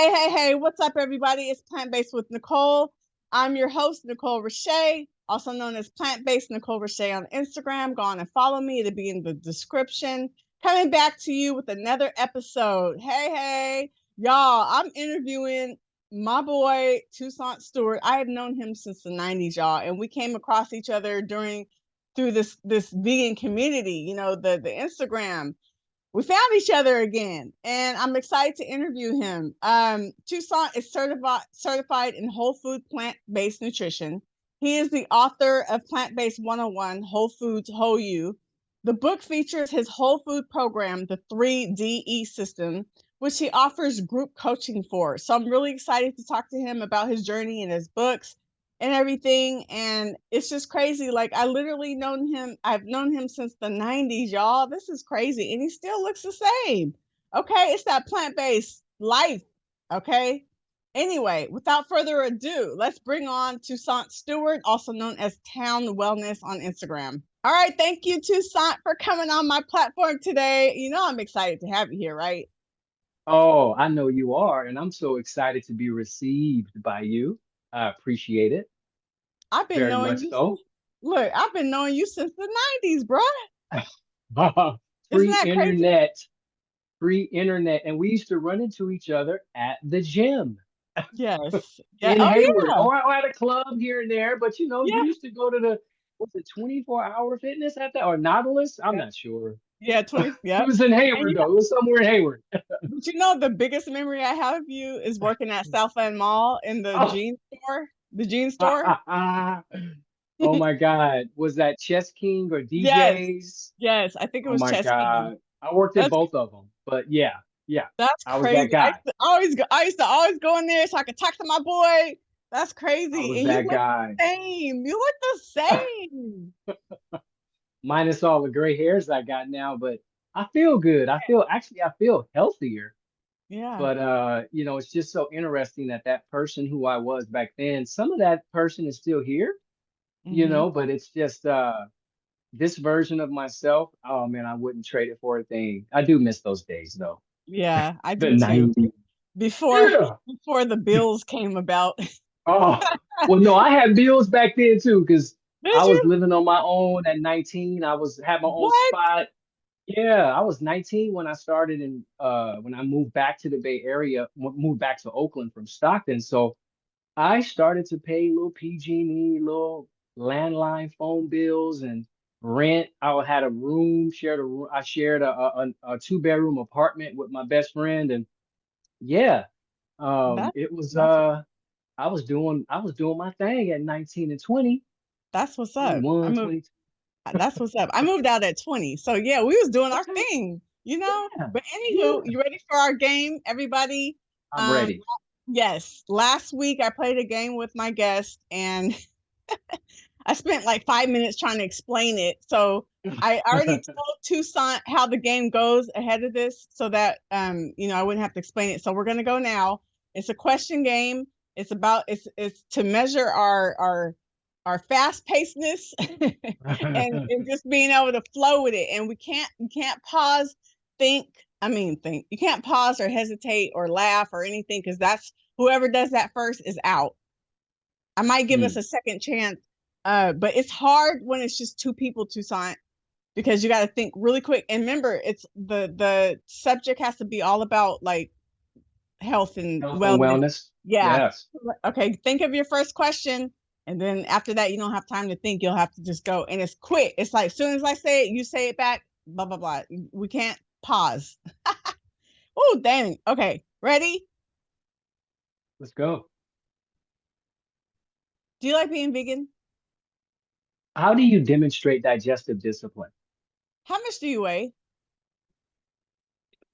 Hey, what's up, everybody? It's Plant Based with Nicole. I'm your host, Nicolershaeholiday, also known as Plant Based Nicolershaeholiday on Instagram. Go on and follow me. It'll be in the description. Coming back to you with another episode. Hey, y'all, I'm interviewing my boy, Toussaint Stewart. I have known him since the 90s, y'all, and we came across each other through this vegan community, the Instagram. We found each other again, and I'm excited to interview him. Toussaint is certified in whole food plant-based nutrition. He is the author of Plant-Based 101, Whole Foods, Whole You. The book features his whole food program, the 3DE system, which he offers group coaching for. So I'm really excited to talk to him about his journey and his books and everything. And it's just crazy. Like, I've known him since the 90s, y'all. This is crazy. And he still looks the same. Okay. It's that plant-based life. Okay. Anyway, without further ado, let's bring on Toussaint Stewart, also known as Town Wellness on Instagram. All right. Thank you, Toussaint, for coming on my platform today. I'm excited to have you here, right? Oh, I know you are, and I'm so excited to be received by you. I appreciate it I've been very knowing much you so. Look, I've been knowing you since the 90s, bro. Isn't Free that crazy? internet, free internet, and we used to run into each other at the gym Yes. Yeah. in Oh, Hayward, yeah. or at a club here and there. But Yeah. you used to go to the what's it, 24-hour fitness at that or Nautilus? I'm Yeah. not sure. Yeah. 20. It Yep. was in And Hayward though. It was somewhere in Hayward. the biggest memory I have of you is working at Southland Mall in the Oh, jean store. The jean store. oh my God. Was that Chess King or Yes. DJs? Yes. I think it Oh was my Chesky. God. I worked at That's both of them. But yeah, yeah, that's I was that crazy. guy. I used to always go in there so I could talk to my boy. That's I crazy. was And you that look guy. the same. You look the same. Minus all the gray hairs I got now, but I feel good. I feel healthier. Yeah. But it's just so interesting that that person who I was back then, some of that person is still here, Hmm. but it's just this version of myself, oh man, I wouldn't trade it for a thing. I do miss those days though. Yeah, I The do too. 90s. Before Yeah. before the bills came about. Oh, well, no, I had bills back then too, because Did I was you? living on my own at 19. Had my own What? spot. Yeah, I was 19 when I started when I moved back to the Bay Area, moved back to Oakland from Stockton. So I started to pay little PG&E, little landline phone bills and rent. I had a room, shared a room. I shared a two-bedroom apartment with my best friend, and yeah, That it was that's I was doing my thing at 19 and 20, that's what's up. 21, 22. That's what's up. I moved out at 20. So yeah, we was doing our Okay, thing. yeah, But anywho, yeah. you ready for our game, everybody? I'm Um, ready. yes. Last week I played a game with my guest and I spent like 5 minutes trying to explain it. So I already told Toussaint how the game goes ahead of this so that I wouldn't have to explain it. So we're gonna go now. It's a question game. It's to measure our fast pacedness and just being able to flow with it. And you can't pause, think, think. You can't pause or hesitate or laugh or anything because that's whoever does that first is out. I might give us Hmm. a second chance. But it's hard when it's just two people to sign because you got to think really quick. And remember, it's the subject has to be all about like health and Health and wellness. wellness. Yeah. Yes. Okay. Think of your first question. And then after that, you don't have time to think. You'll have to just go. And it's quick. It's like as soon as I say it, you say it back, blah, blah, blah. We can't pause. Oh, dang. Okay. Ready? Let's go. Do you like being vegan? How do you demonstrate digestive discipline? How much do you weigh?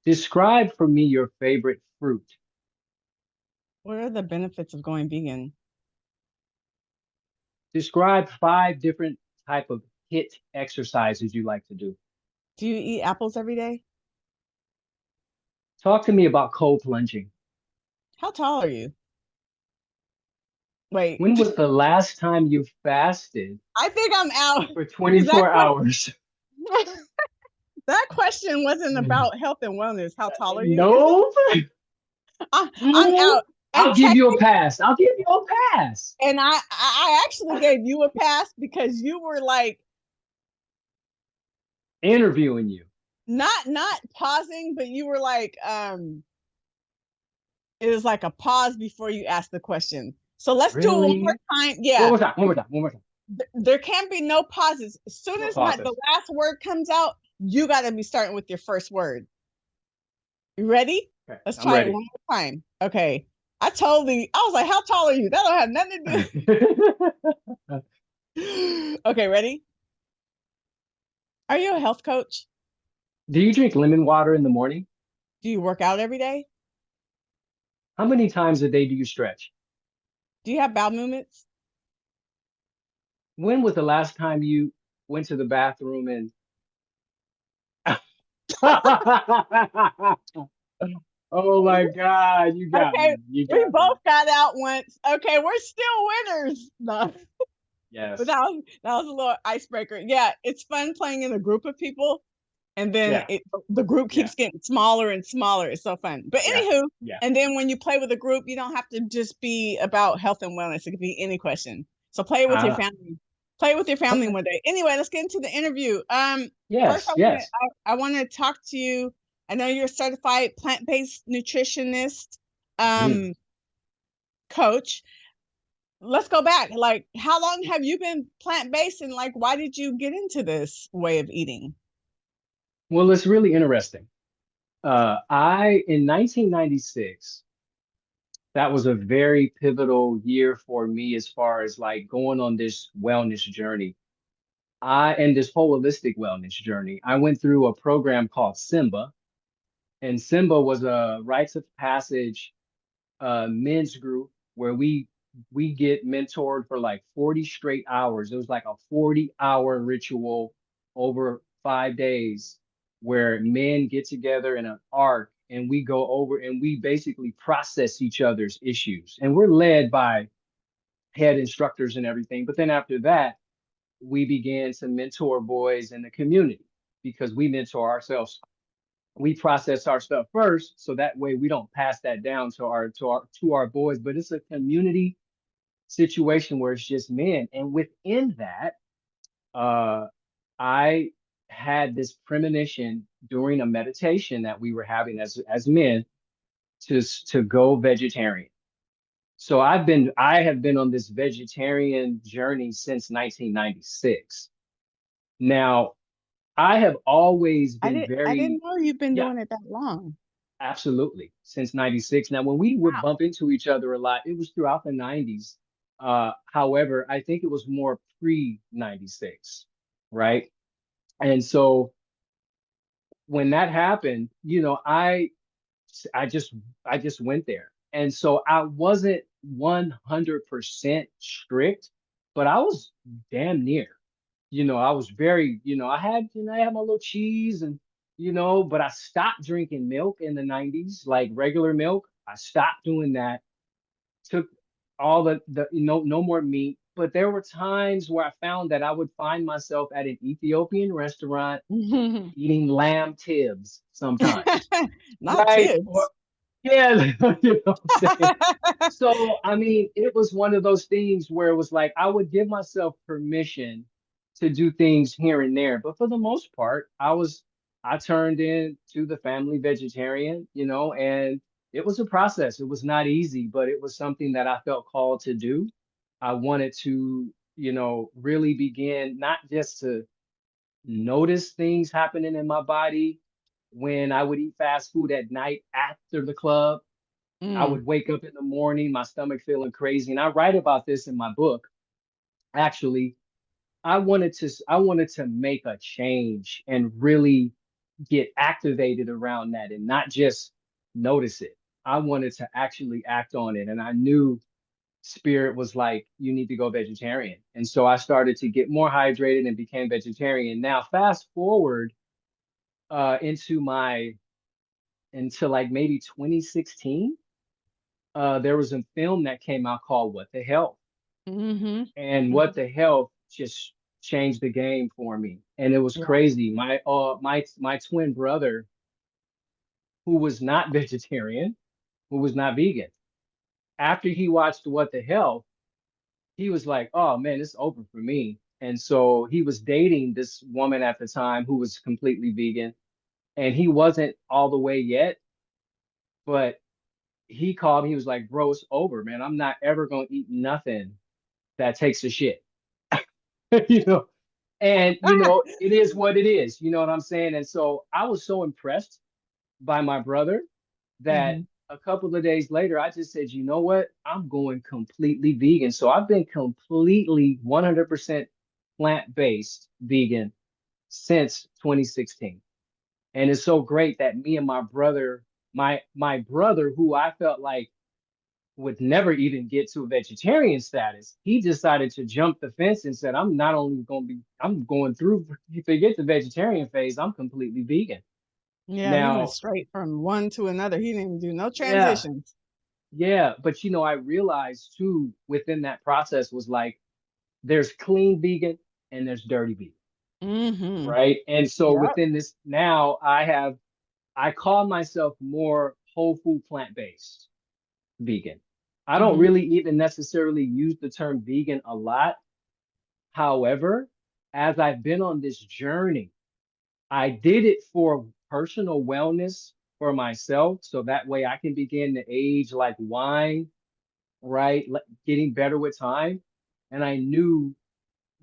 Describe for me your favorite fruit. What are the benefits of going vegan? Describe 5 different type of HIIT exercises you like to do. Do you eat apples every day? Talk to me about cold plunging. How tall are you? Wait, When was the last time you fasted I think I'm out for because 24 hours? that question wasn't about health and wellness. How tall are you? Is it? No. I'm Mm, out. And I'll give tech you a pass. I'll give you a pass. and I actually gave you a pass because you were like Interviewing you. not pausing, but you were like it was like a pause before you asked the question. So let's do it one more Really? time. One Yeah. more time. One more time. One more time. There can be no pauses. As soon No as the pauses. last word comes out, you got to be starting with your first word. You ready? Okay, Let's I'm try it ready. one more time. Okay. I told you, I was like, how tall are you? That don't have nothing to do. Okay, ready? Are you a health coach? Do you drink lemon water in the morning? Do you work out every day? How many times a day do you stretch? Do you have bowel movements? When was the last time you went to the bathroom and oh my God, you got Okay, me. You we got me. both got out once. Okay, we're still winners. No. But Yes. that was a little icebreaker. Yeah, it's fun playing in a group of people, and then Yeah. the group Yeah. keeps getting smaller and smaller. It's so fun. But Yeah. anywho, Yeah. and then when you play with a group, you don't have to just be about health and wellness. It could be any question. So play with your Ah, family. Play with your family okay. one day. Anyway, let's get into the interview. First Yes. Yes. I want to talk to you. I know you're a certified plant-based nutritionist, Mhm. um, coach. Let's go back. Like, how long have you been plant-based, and like, why did you get into this way of eating? Well, it's really interesting. I in 1996, that was a very pivotal year for me as far as like going on this wellness journey. I and this holistic wellness journey. I went through a program called Simba, and Simba was a rites of passage men's group where we get mentored for like 40 straight hours. It was like a 40-hour ritual over 5 days where men get together in an arc and we go over and we basically process each other's issues. And we're led by head instructors and everything. But then after that, we began to mentor boys in the community because we mentor ourselves. We process our stuff first so that way we don't pass that down to our boys, but it's a community situation where it's just men. And within that, uh I had this premonition during a meditation that we were having as men to go vegetarian. So I have been on this vegetarian journey since 1996. Now, I have always been I very, didn't know you've been yeah, doing it that long. absolutely, since 96. Now, when we would Wow. bump into each other a lot, it was throughout the 90s. However, I think it was more pre 96, right? And so when that happened, I just I just went there. And so I wasn't 100% strict, but I was damn near. I was very, I had my little cheese and but I stopped drinking milk in the 90s, like regular milk. I stopped doing that. Took all the no more meat, but there were times where I found that I would find myself at an Ethiopian restaurant eating lamb tibs sometimes. Not Right? Or kids. yeah, you know what I'm saying? So, I mean, it was one of those things where it was like I would give myself permission to do things here and there. But for the most part, I turned into the family vegetarian, and it was a process. It was not easy, but it was something that I felt called to do. I wanted to, really begin not just to notice things happening in my body when I would eat fast food at night after the club. I Mm, would wake up in the morning, my stomach feeling crazy. And I write about this in my book. Actually, I wanted to make a change and really get activated around that and not just notice it. I wanted to actually act on it. And I knew spirit was like, you need to go vegetarian. And so I started to get more hydrated and became vegetarian. Now, fast forward into into like maybe 2016, there was a film that came out called What the Hell? mm-hmm. And What Hmm. the Hell just changed the game for me. And it was Yeah. crazy. My twin brother, who was not vegetarian, who was not vegan. After he watched What the Hell, he was like, "Oh man, it's over for me." And so he was dating this woman at the time who was completely vegan, and he wasn't all the way yet, but he called me. He was like, "Bro, it's over, man. I'm not ever gonna eat nothing that takes a shit." you know, and it is what it is. You know what I'm saying? And so I was so impressed by my brother that Hmm. a couple of days later, I just said, you know what? I'm going completely vegan. So I've been completely 100% plant-based vegan since 2016. And it's so great that me and my brother, my brother, who I felt like would never even get to a vegetarian status, he decided to jump the fence and said, I'm not only going to be, I'm going through, forget the vegetarian phase, I'm completely vegan. Yeah, he went Now, straight from one to another. He didn't even do no yeah, transitions. yeah. But I realized too within that process was like, there's clean vegan and there's dirty vegan, Hmm. right? And so Yep. within this now, I call myself more whole food plant-based vegan. I don't Hmm. really even necessarily use the term vegan a lot. However, as I've been on this journey, I did it for personal wellness for myself. So that way I can begin to age like wine, right? Getting better with time. And I knew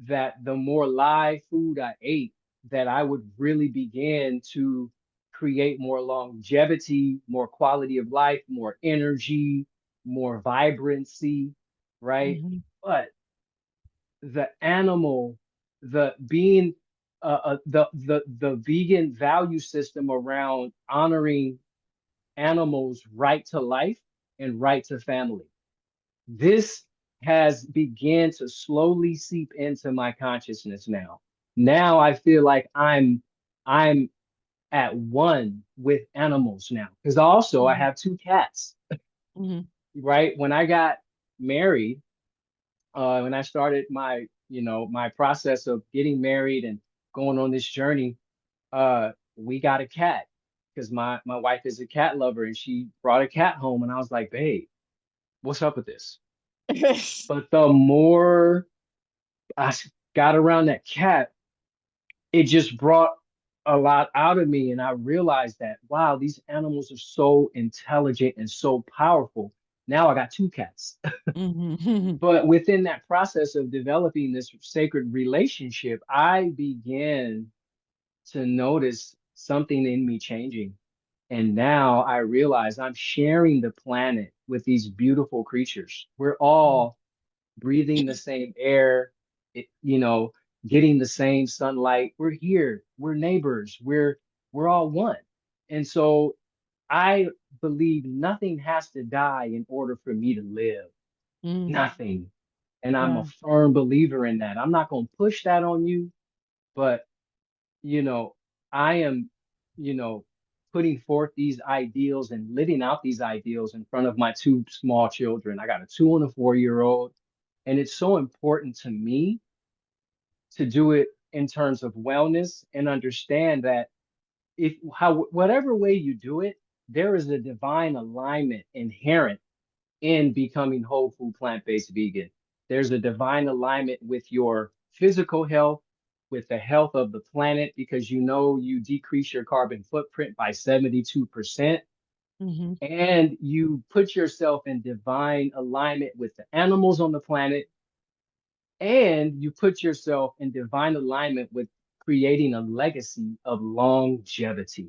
that the more live food I ate, that I would really begin to create more longevity, more quality of life, more energy, more vibrancy, right? Hmm. But the animal, the being, the vegan value system around honoring animals' right to life and right to family. This has began to slowly seep into my consciousness now. Now I feel like I'm at one with animals now. Because also I Hmm. have two cats, Hmm. right? When I got married, when I started my, my process of getting married and going on this journey, we got a cat because my wife is a cat lover and she brought a cat home and I was like, babe, what's up with this? But the more got around that cat, it just brought a lot out of me. And I realized that, wow, these animals are so intelligent and so powerful. Now I got two cats. Hmm. But within that process of developing this sacred relationship, I began to notice something in me changing. And now I realize I'm sharing the planet with these beautiful creatures. We're all breathing the same air, it, getting the same sunlight. We're here. We're neighbors. We're all one. And so I believe nothing has to die in order for me to live. Hmm. Nothing. And I'm a Yeah. firm believer in that. I'm not going to push that on you, but you know, I am, you know, putting forth these ideals and living out these ideals in front of my two small children. I got a 2 and a 4 year old. And it's so important to me to do it in terms of wellness and understand that if how whatever way you do it, there is a divine alignment inherent in becoming whole food plant-based vegan. There's a divine alignment with your physical health, with the health of the planet, because you decrease your carbon footprint by 72%, Hmm. and you put yourself in divine alignment with the animals on the planet, and you put yourself in divine alignment with creating a legacy of longevity,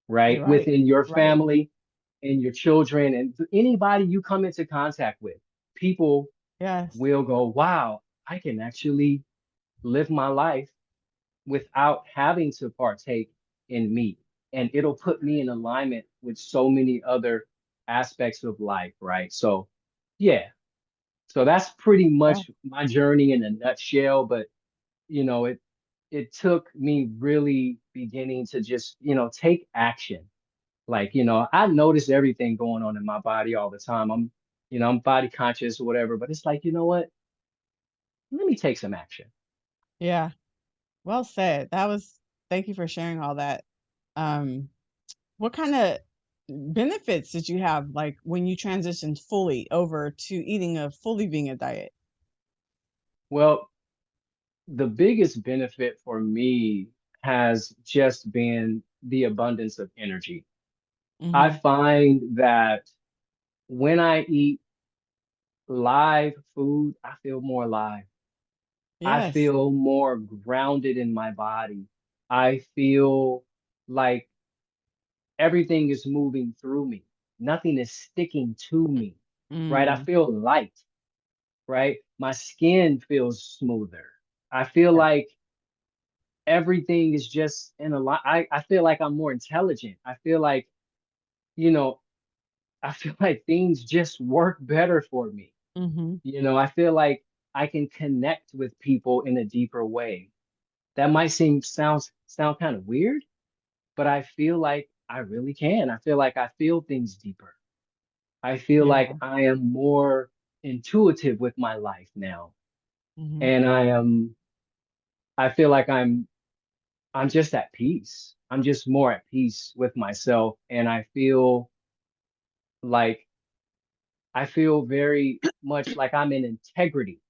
You're right? right. Within your Right. family and your children and anybody you come into contact with. People Yes. will go, wow, I can actually live my life without having to partake in meat. And it'll put me in alignment with so many other aspects of life, right? So, yeah. So that's pretty Yeah. much my journey in a nutshell. But, it took me really beginning to just, take action. Like, I notice everything going on in my body all the time. I'm body conscious or whatever, but it's like, you know what? Let me take some action. Yeah. Well said. Thank you for sharing all that. Um, what kind of benefits did you have like when you transitioned fully over to eating a fully vegan diet? Well, the biggest benefit for me has just been the abundance of energy. I Mm-hmm. find that when I eat live food, I feel more alive. I Yes. feel more grounded in my body. I feel like everything is moving through me. Nothing is sticking to me, right? I Mm. feel light, right? My skin feels smoother. I feel Yeah. like everything is just in a lot. I feel like I'm more intelligent. I feel like, you know, I feel like things just work better for me. Mm-hmm. I feel like I can connect with people in a deeper way. That might sound kind of weird, but I feel like I really can. I feel like I feel things deeper. I feel like Yeah. I am more intuitive with my life now. Mm-hmm. And I feel like I'm just at peace. I'm just more at peace with myself. And like I feel very much like I'm in integrity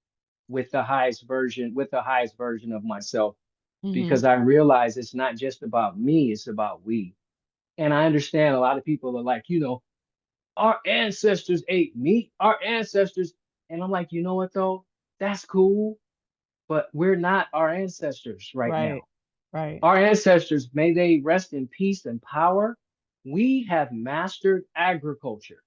with the highest version of myself, Mm-hmm. because I realize it's not just about me, it's about we. And I understand a lot of people are like, our ancestors ate meat, our ancestors. And I'm like, you know what though? That's cool, but we're not our ancestors right Right. now. Right. Our ancestors, may they rest in peace and power. We have mastered agriculture.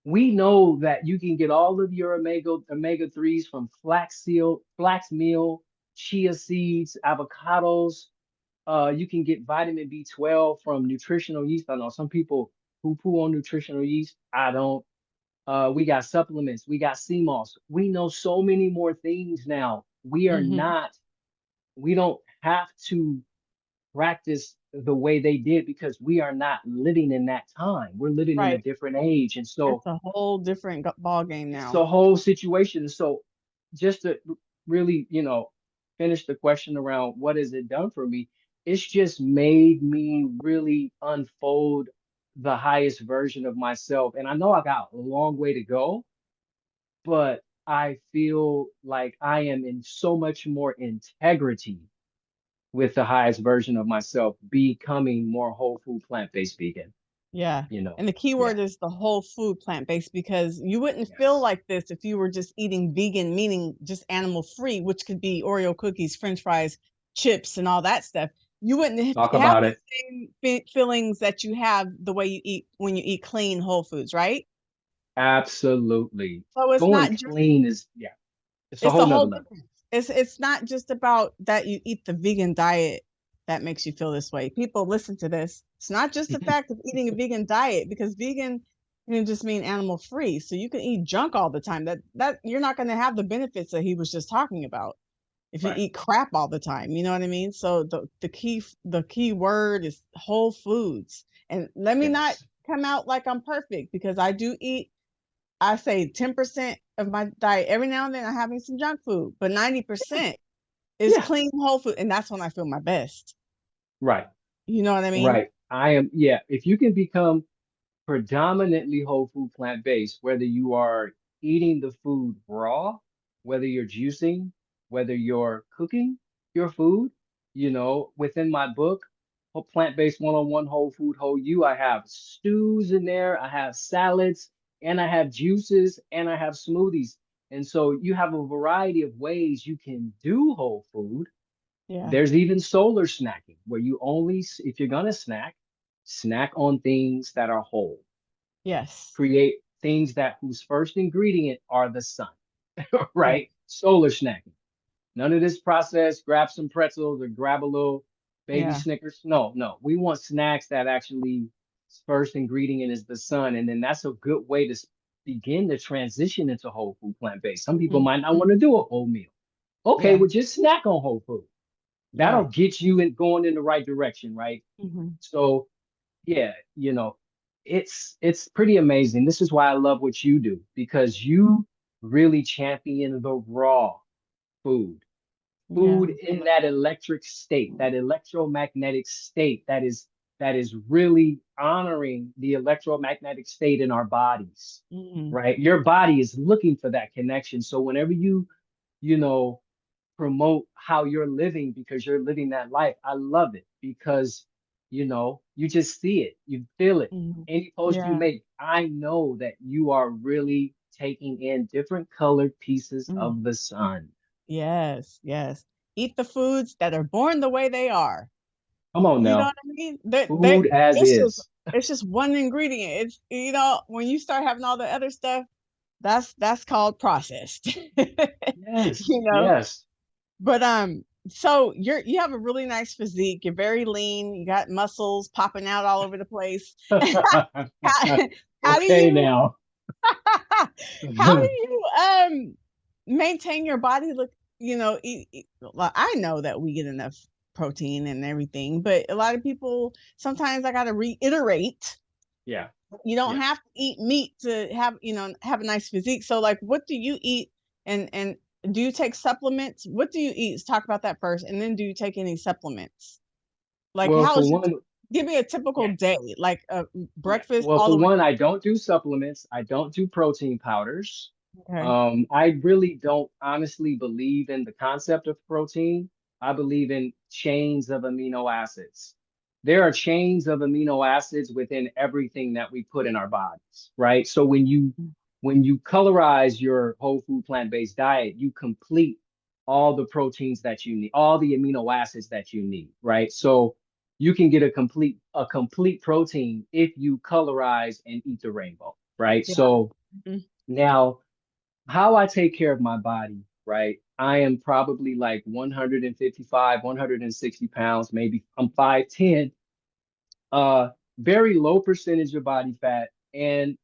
We know that you can get all of your omega 3s from flax meal, chia seeds, avocados. You can get vitamin B12 from nutritional yeast. I know some people who poo on nutritional yeast. I don't. We got supplements. We got sea moss. We know so many more things now. Mm-hmm. We don't have to practice the way they did because we are not living in that time. We're living in a Right. different age. And so It's a whole different ball game it's now. a whole situation. So just to really, finish the question around what has it done for me, it's just made me really unfold the highest version of myself. And I know I got a long way to go, but I feel like I am in so much more integrity with the highest version of myself, becoming more whole food, plant-based vegan, Yeah. you know. And the key Yeah. word is the whole food plant-based because you wouldn't feel Yes. like this if you were just eating vegan, meaning just animal free, which could be Oreo cookies, French fries, chips, and all that stuff. You wouldn't Talk have about the it. same feelings that you have the way you eat when you eat clean whole foods, right? Absolutely. So it's Going not just clean is, yeah, it's a it's whole the whole nother level. difference. It's not just about that you eat the vegan diet that makes you feel this way. People listen to this. It's not just the fact of eating a vegan diet because vegan can just mean animal free. So you can eat junk all the time. That you're not going to have the benefits that he was just talking about if you Right. eat crap all the time. You know what I mean? So the key word is whole foods. And let me not Yes. come out like I'm perfect because I do eat I say 10% of my diet every now and then I'm having some junk food, but 90% is Yeah. clean whole food. And that's when I feel my best. Right. You know what I mean? Right. Yeah. If you can become predominantly whole food plant-based, whether you are eating the food raw, whether you're juicing, whether you're cooking your food, within my book, Plant-Based One-on-One Whole Food Whole You, I have stews in there, I have salads, and I have juices, and I have smoothies. And so you have a variety of ways you can do whole food. Yeah. There's even solar snacking, where you only, if you're gonna snack on things that are whole. Yes. Create things that whose first ingredient are the sun, Yeah. right? Solar snacking. None of this process, grab some pretzels or grab a little baby Yeah. Snickers. No, no. We want snacks that actually first ingredient is the sun. And then that's a good way to begin to transition into whole food plant-based. Some people might not Mm-hmm. want to do a whole meal. Okay, Yeah. well, just snack on whole food. That'll Right. get you in going in the right direction, right? Mm-hmm. So yeah, it's pretty amazing. This is why I love what you do, because you really champion the raw food Yeah. in that electric state, that electromagnetic state that is that is really honoring the electromagnetic state in our bodies, Mm, right? Your body is looking for that connection. So whenever you know, promote how you're living because you're living that life, I love it because, you just see it, you feel it. mm. Any post you Yeah. make, I know that you are really taking in different colored pieces Mm. of the sun. Yes, yes. Eat the foods that are born the way they are. Come on You know now. what I mean? They Food as is. it's just one ingredient. It's when you start having all the other stuff, that's called processed. Yes, You know. yes. But so you have a really nice physique. You're very lean. You got muscles popping out all over the place. How, how do Okay you now. how do you maintain your body look, well, I know that we get enough protein and everything, but a lot of people sometimes I got to reiterate, Yeah, you don't yeah. have to eat meat to have a nice physique. So like what do you eat, and do you take supplements? What do you eat? Let's talk about that first, and then do you take any supplements? Like Well, how for is your one, give me a typical yeah. day, like a Yeah. breakfast Well, all for the way. one, I don't do supplements. I don't do protein powders. Okay. I really don't honestly believe in the concept of protein. I believe in chains of amino acids. There are chains of amino acids within everything that we put in our bodies, right? So when you colorize your whole food plant-based diet, you complete all the proteins that you need, all the amino acids that you need, right? So you can get a complete protein if you colorize and eat the rainbow, right? Yeah. So Mhm. now how I take care of my body, right? I am probably like 155, 160 pounds, maybe I'm 5'10, uh, very low percentage of body fat and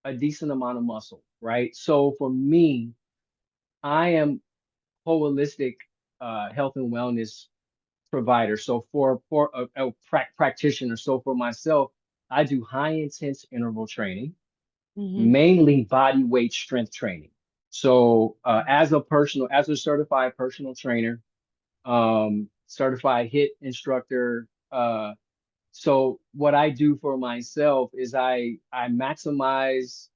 a decent amount of muscle, right? So for me, I am holistic health and wellness provider. So for a practitioner, so for myself, I do high intense interval training, Mhm. mainly body weight strength training. So as a certified personal trainer, certified HIT instructor, so what I do for myself is I maximize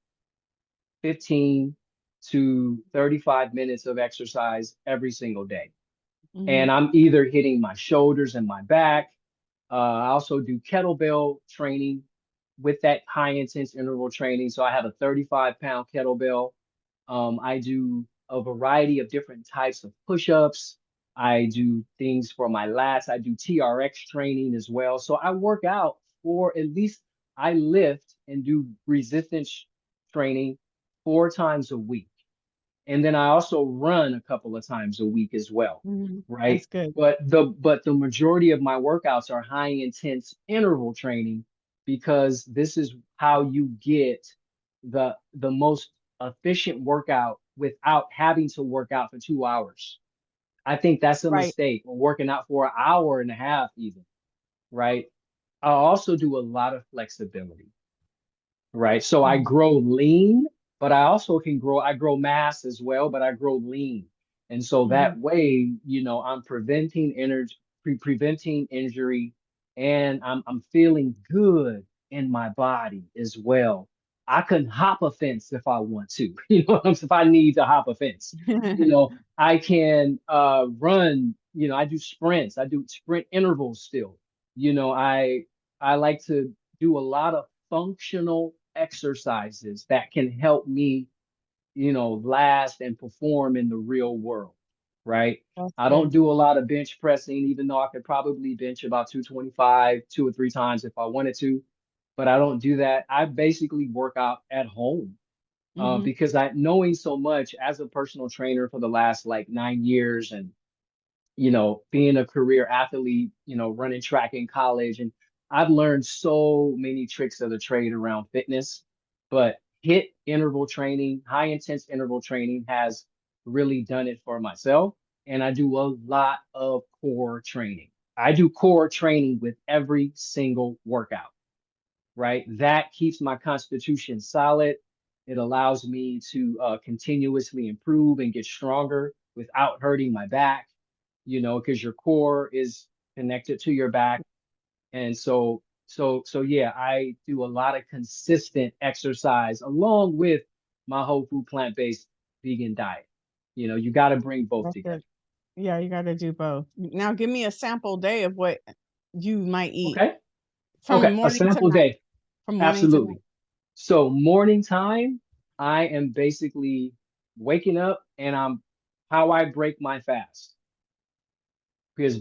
15 to 35 minutes of exercise every single day. Mhm. And I'm either hitting my shoulders and my back. I also do kettlebell training with that high intense interval training. So I have a 35-pound kettlebell. I do a variety of different types of push-ups. I do things for my lats. I do TRX training as well. So I work out, for at least I lift and do resistance training 4 times a week. And then I also run a couple of times a week as well, Mhm. right? That's good. But the majority of my workouts are high intense interval training because this is how you get the most efficient workout without having to work out for 2 hours. I think that's a Right. mistake. Or working out for an hour and a half even, right? I also do a lot of flexibility, right? So I Mhm. grow lean, but I grow mass as well, but I grow lean. And so Mhm. that way, I'm preventing injury, and I'm feeling good in my body as well. I can hop a fence if I want to, if I need to hop a fence. I can run, I do sprints, I do sprint intervals still. I like to do a lot of functional exercises that can help me, last and perform in the real world, right? That's I don't good. do a lot of bench pressing, even though I could probably bench about 225, 2 or 3 times if I wanted to, but I don't do that. I basically work out at home Mhm. because knowing so much as a personal trainer for the last like 9 years, and being a career athlete, running track in college. And I've learned so many tricks of the trade around fitness, but hit interval training, high intense interval training has really done it for myself. And I do a lot of core training. I do core training with every single workout, right? That keeps my constitution solid. It allows me to continuously improve and get stronger without hurting my back, because your core is connected to your back. And so So yeah, I do a lot of consistent exercise along with my whole food plant-based vegan diet. You got to bring both That's together. it. Yeah, you got to do both. Now, give me a sample day of what you might eat Okay. from Okay. A morning to sample night. day. From morning to night. Absolutely. So morning time, I am basically waking up and I'm how I break my fast because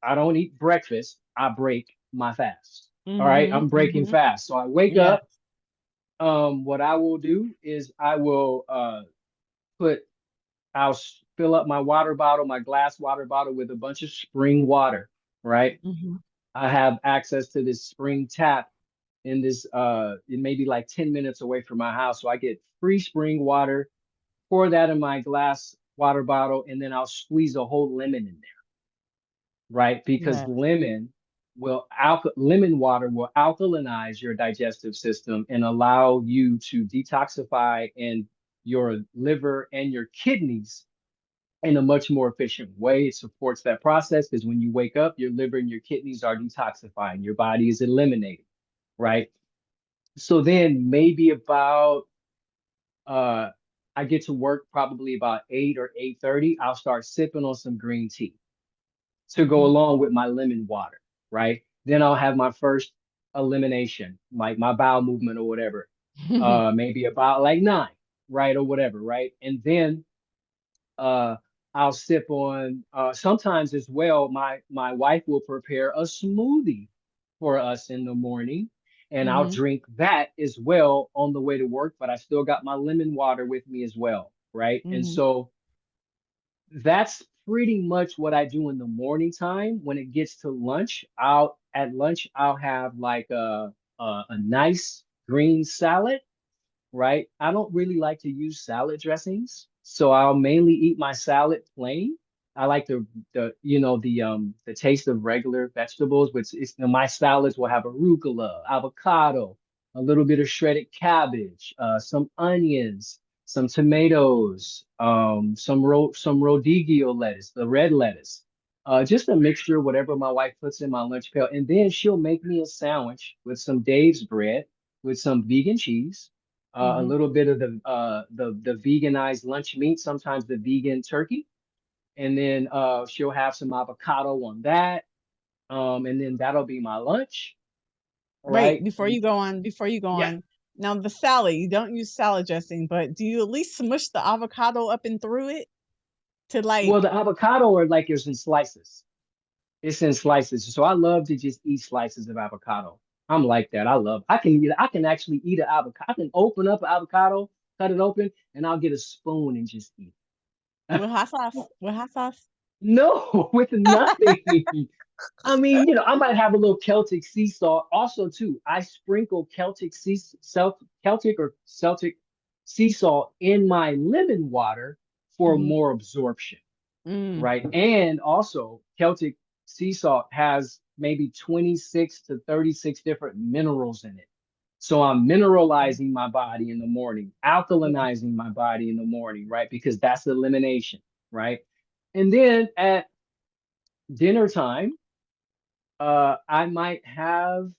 I don't eat breakfast. I break my fast. All right. Mm-hmm. I'm breaking Mm-hmm. fast. So I wake Yeah. up. What I will do is I will put fill up my water bottle, my glass water bottle with a bunch of spring water, right? Mm-hmm. I have access to this spring tap in this it may be like 10 minutes away from my house. So I get free spring water, pour that in my glass water bottle, and then I'll squeeze a whole lemon in there, right? Because Yeah. lemon water will alkalinize your digestive system and allow you to detoxify and your liver and your kidneys in a much more efficient way. It supports that process because when you wake up, your liver and your kidneys are detoxifying, your body is eliminating, right? So then maybe about uh I get to work probably about 8 or 8:30. I'll start sipping on some green tea to go Mm-hmm. along with my lemon water, right? Then I'll have my first elimination, like my bowel movement or whatever. Maybe about like 9, right? Or whatever, right? And then uh I'll sip on sometimes as well, my wife will prepare a smoothie for us in the morning and I'll Mm-hmm. drink that as well on the way to work, but I still got my lemon water with me as well, right? And Mm-hmm. so that's pretty much what I do in the morning time. When it gets to lunch, I'll have like a nice green salad, right? I don't really like to use salad dressings, so I'll mainly eat my salad plain. I like the taste of regular vegetables, which my salads will have arugula, avocado, a little bit of shredded cabbage, some onions, some tomatoes, some rodigio lettuce, the red lettuce, just a mixture of whatever my wife puts in my lunch pail, and then she'll make me a sandwich with some Dave's bread with some vegan cheese, a Mm-hmm. little bit of the veganized lunch meat, sometimes the vegan turkey, and then she'll have some avocado on that, and then that'll be my lunch, Wait, right? And before you go yeah, on, now the salad, you don't use salad dressing, but do you at least smush the avocado up and through it to well, like, the avocado are like it's in slices. It's in slices, so I love to just eat slices of avocado. I'm like that. I can actually eat an avocado. I can open up an avocado, cut it open, and I'll get a spoon and just eat. with hot sauce? With hot sauce? No, with nothing. I mean, I might have a little Celtic sea salt. Also, too, I sprinkle Celtic or Celtic sea salt in my lemon water for Mm-hmm. more absorption, Mm. right? And also, Celtic sea salt has maybe 26 to 36 different minerals in it. So I'm mineralizing my body in the morning, Yeah. alkalinizing my body in the morning, right? Because that's elimination, right? And then at dinner time, I might have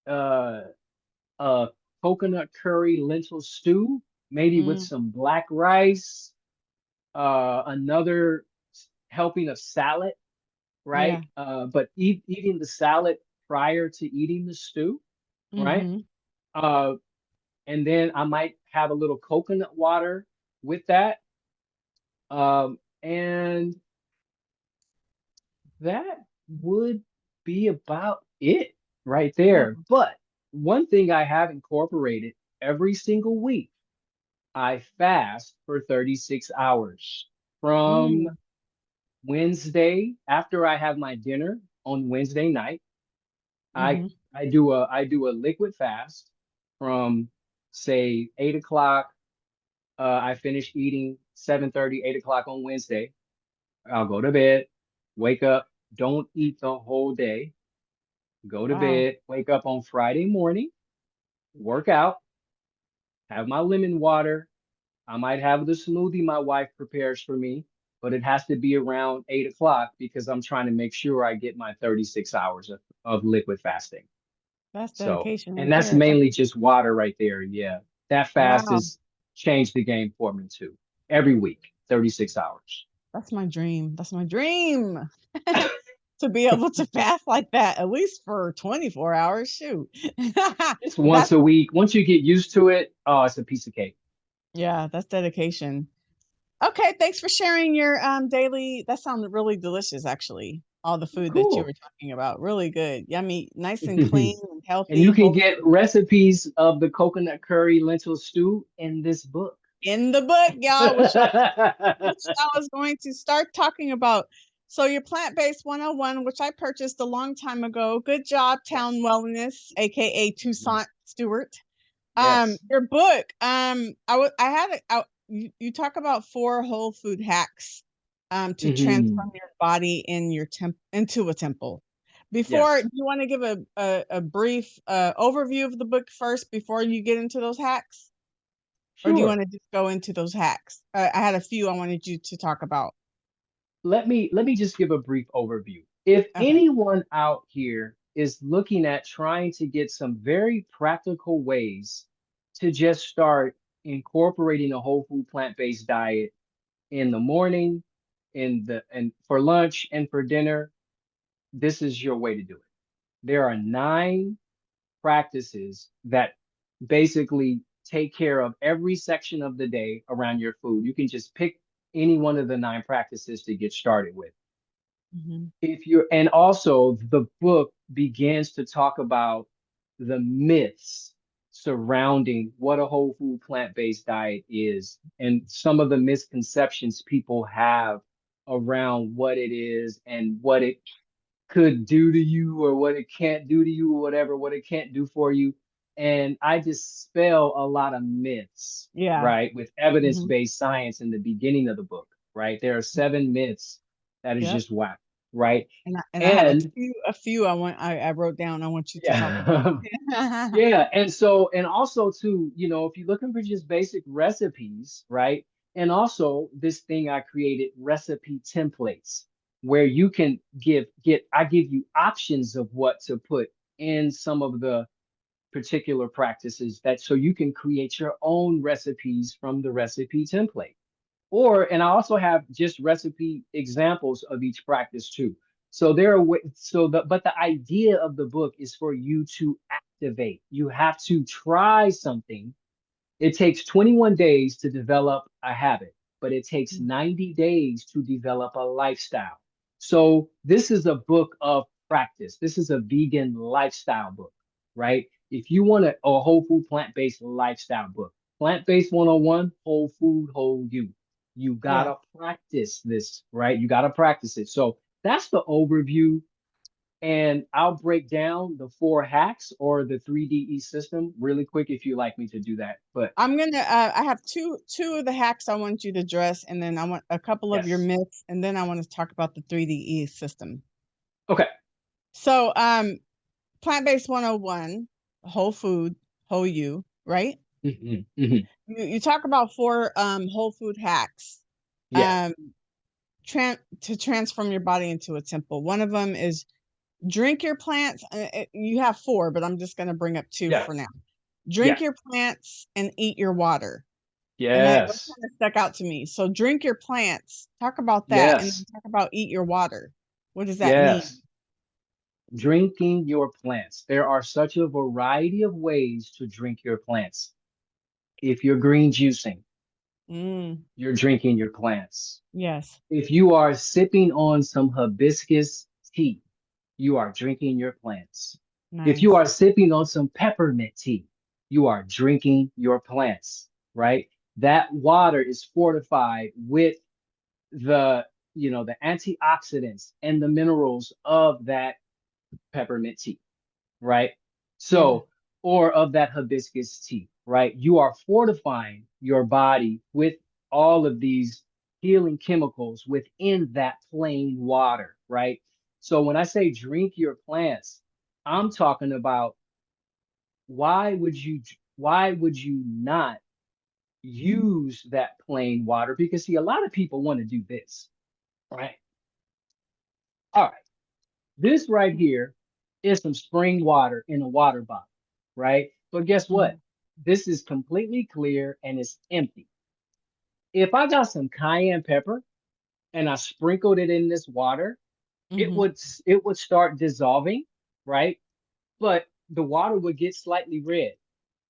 uh, a coconut curry lentil stew, maybe with Mm. some black rice, another helping of salad, right? Yeah. But eating the salad prior to eating the stew, right? Mm-hmm. Uh, and then I might have a little coconut water with that. And that would be about it right there. Oh. But one thing I have incorporated every single week, I fast for 36 hours from Mm. Wednesday after I have my dinner on Wednesday night. I Mm-hmm. I do a liquid fast from say 8 o'clock. I finish eating 7:30, 8 o'clock on Wednesday. I'll go to bed, wake up, don't eat the whole day, go to Wow. bed, wake up on Friday morning, work out, have my lemon water. I might have the smoothie my wife prepares for me. but it has to be around 8 o'clock because I'm trying to make sure I get my 36 hours of liquid fasting. That's So, dedication and right that's there. mainly just water right there. Yeah. That fast Wow. has changed the game for me too. Every week, 36 hours. That's my dream. That's my dream. To be able to fast like that, at least for 24 hours. Shoot. It's once That's, a week. Once you get used to it, oh, it's a piece of cake. yeah, that's dedication. Okay, thanks for sharing your daily. That sounded really delicious, actually. All the food that you Cool. were talking about, really good, yummy, nice and clean and And you healthy, can whole get recipes of the coconut curry lentil stew in this book. in the book, y'all. Which I was going to start talking about. So your plant-based 101, which I purchased a long time ago. Good job, Town Yes. Wellness, aka Mhm. Toussaint Stewart. Yes. Your book. I had it out. You talk about 4 whole food hacks to transform Hmm. your body in your into a temple. Before, Yes. do you want to give a brief overview of the book first before you get into those hacks? Or do you want Sure. to just go into those hacks? I had a few I wanted you to talk about. Let me just give a brief overview. If Okay. anyone out here is looking at trying to get some very practical ways to just start incorporating a whole food plant-based diet in the morning, and for lunch and for dinner, this is your way to do it. There are 9 practices that basically take care of every section of the day around your food. You can just pick any one of the 9 practices to get started with. Hmm. If you're, and also the book begins to talk about the myths surrounding what a whole food plant-based diet is and some of the misconceptions people have around what it is and what it could do to you or what it can't do to you or whatever, what it can't do for you. And I dispel a lot of myths, Yeah. right, with Hmm. evidence-based science in the beginning of the book, right? There are 7 myths that is Yep. just whack, right? And I have a And few I wrote down I want you to talk about. yeah, yeah. And so, and also too, if you're looking for just basic recipes, right? And also this thing I created, recipe templates, where you can I give you options of what to put in some of the particular practices that so you can create your own recipes from the recipe template. And I also have just recipe examples of each practice too. So there are but the idea of the book is for you to activate. You have to try something. It takes 21 days to develop a habit, but it takes 90 days to develop a lifestyle. So this is a book of practice. This is a vegan lifestyle book, right? If you want a whole food plant-based lifestyle book, plant-based 101, whole food, whole you. You Yeah. gotta practice this, right? You gotta practice it. So that's the overview. And I'll break down the 4 hacks or the 3DE system really quick if you like me to do that. But I'm gonna I have two of the hacks I want you to address, and then I want a couple of your yes. myths, and then I want to talk about the 3DE system. Okay. So plant-based 101, whole food, whole you, right? Hmm. Hmm. You talk about 4 whole food hacks. Yeah. Um to transform your body into a temple. One of them is drink your plants. You have 4, but I'm just going to bring up 2 Yeah. for now. Yeah. Drink your plants and eat your water. And that Yes. kind of stuck out to me. So drink your plants. Talk about that, and then Yes. talk about eat your water. What does that mean? Yes. Drinking your plants. There are such a variety of ways to drink your plants. If you're green juicing, Mm, you're drinking your plants. yes, If you are sipping on some hibiscus tea, you are drinking your plants. If you nice. are sipping on some peppermint tea, you are drinking your plants, right? That water is fortified with the antioxidants and the minerals of that peppermint tea, right? Yeah, So, or of that hibiscus tea, right? You are fortifying your body with all of these healing chemicals within that plain water, right? So when I say drink your plants, I'm talking about why would you not use that plain water because see, a lot of people want to do this, right? All right, this right here is some spring water in a water bottle, right? But guess what? Mhm. This is completely clear and it's empty. If I got some cayenne pepper and I sprinkled it in this water, Mhm. it would start dissolving, right? But the water would get slightly red.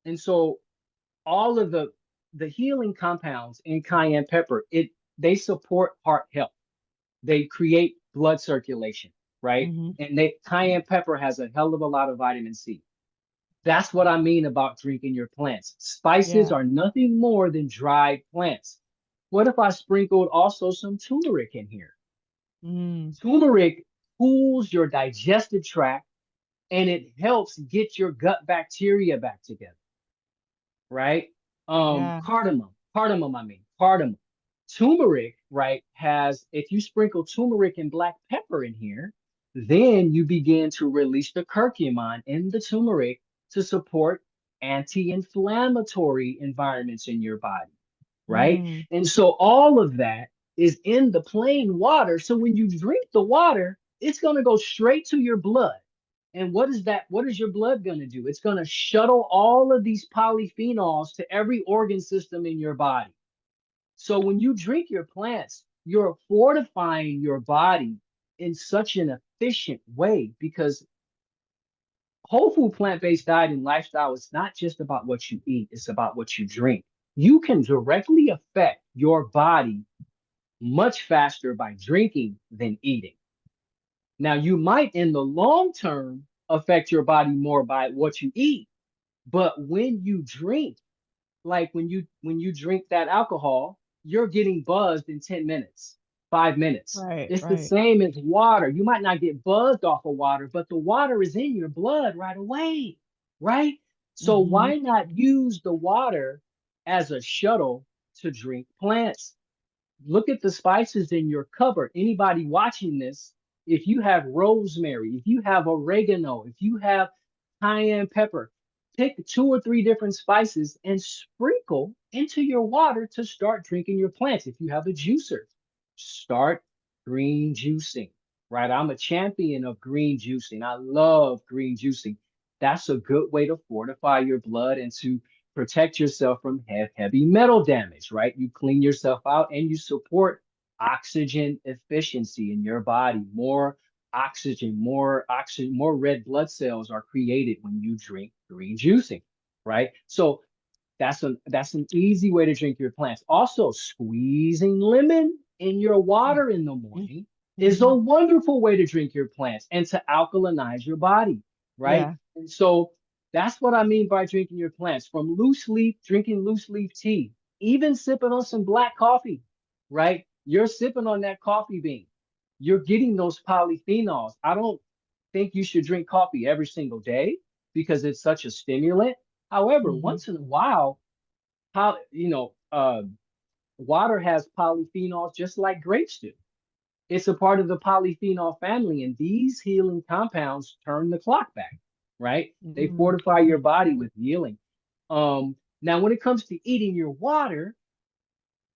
And so all of the healing compounds in cayenne pepper, they support heart health. They create blood circulation, right? Mhm. And cayenne pepper has a hell of a lot of vitamin C. That's what I mean about drinking your plants. Spices Yeah. are nothing more than dried plants. What if I sprinkled also some turmeric in here? Mm. Turmeric cools your digestive tract and it helps get your gut bacteria back together, right? Yeah. Cardamom. Turmeric, right, has, if you sprinkle turmeric and black pepper in here, then you begin to release the curcumin in the turmeric to support anti-inflammatory environments in your body, right? Mm. And so all of that is in the plain water. So when you drink the water, it's going to go straight to your blood. And what is that? What is your blood going to do? It's going to shuttle all of these polyphenols to every organ system in your body. So when you drink your plants, you're fortifying your body in such an efficient way because whole food plant-based diet and lifestyle is not just about what you eat, it's about what you drink. You can directly affect your body much faster by drinking than eating. Now, you might in the long term affect your body more by what you eat, but when you drink, like when you drink that alcohol, you're getting buzzed in 10 minutes, 5 minutes. Right. It's the Right. same as water. You might not get buzzed off of water, but the water is in your blood right away, right? So Mhm. why not use the water as a shuttle to drink plants? Look at the spices in your cupboard. Anybody watching this, if you have rosemary, if you have oregano, if you have cayenne pepper, pick 2 or 3 different spices and sprinkle into your water to start drinking your plants. If you have a juicer, start green juicing, right? I'm a champion of green juicing. I love green juicing. That's a good way to fortify your blood and to protect yourself from heavy metal damage, right? You clean yourself out and you support oxygen efficiency in your body. More oxygen, more red blood cells are created when you drink green juicing, right? So that's an easy way to drink your plants. Also, squeezing lemon in your Mm. water in the Mm. morning is a Mhm. wonderful way to drink your plants and to alkalinize your body, right? Yeah. And so that's what I mean by drinking your plants. From loose leaf, drinking loose leaf tea, even sipping on some black coffee, right? You're sipping on that coffee bean. You're getting those polyphenols. I don't think you should drink coffee every single day because it's such a stimulant. However, Mhm. once in a while, how water has polyphenols just like grapes do. It's a part of the polyphenol family, and these healing compounds turn the clock back, right? They Mhm. fortify your body with healing. Now, when it comes to eating your water,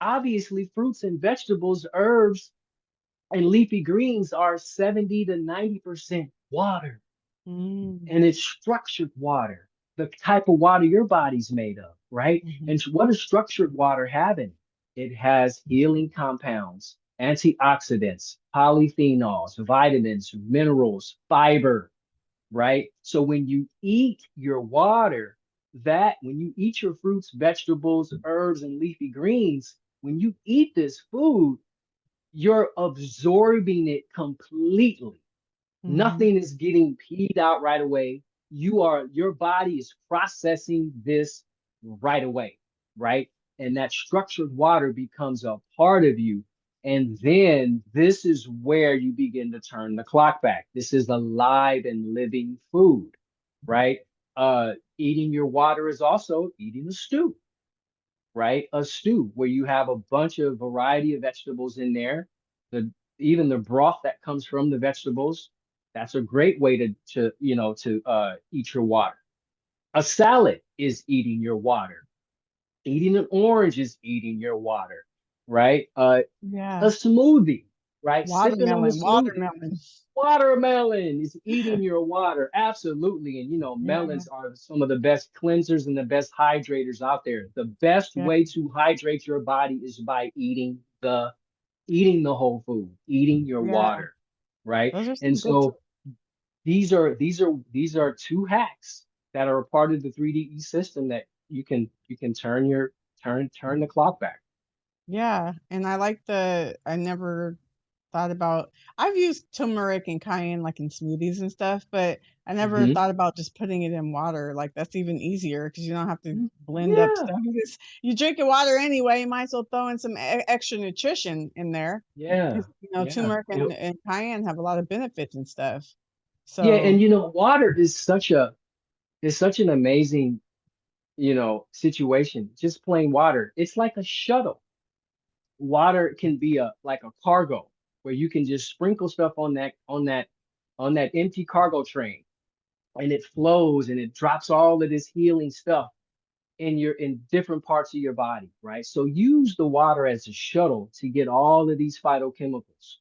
obviously fruits and vegetables, herbs, and leafy greens are 70 to 90% water, Mm. and it's structured water, the type of water your body's made of, right? Mhm. And what does structured water have in it? It has healing compounds, antioxidants, polyphenols, vitamins, minerals, fiber, right? So when you eat your water, that when you eat your fruits, vegetables, herbs, and leafy greens, when you eat this food, you're absorbing it completely. Mhm. Nothing is getting peed out right away. Your body is processing this right away, right? And that structured water becomes a part of you. And then this is where you begin to turn the clock back. This is alive and living food, right? Eating your water is also eating a stew, right? A stew where you have a bunch of variety of vegetables in there. The even the broth that comes from the vegetables, that's a great way to eat your water. A salad is eating your water. Eating an orange is eating your water, right? A Yeah. smoothie, right? Sipping on a Watermelon, smoothie. watermelon. Watermelon is eating your water. Absolutely. And Yeah. melons are some of the best cleansers and the best hydrators out there. The best Yeah. way to hydrate your body is by eating the whole food, eating your Yeah. water, right? Those are And some good tips. so these are two hacks that are a part of the 3DE system that you can turn the clock back. Yeah. And I like I never thought about, I've used turmeric and cayenne like in smoothies and stuff, but I never Hmm. thought about just putting it in water. Like that's even easier because you don't have to blend up Yeah, stuff. You drinking water anyway, you might as well throw in some extra nutrition in there yeah, because yeah. turmeric and cayenne have a lot of benefits and stuff. Yeah, and So water is such an amazing, situation. Just plain water. It's like a shuttle. Water can be like a cargo where you can just sprinkle stuff on that empty cargo train, and it flows and it drops all of this healing stuff in different parts of your body, right? So use the water as a shuttle to get all of these phytochemicals.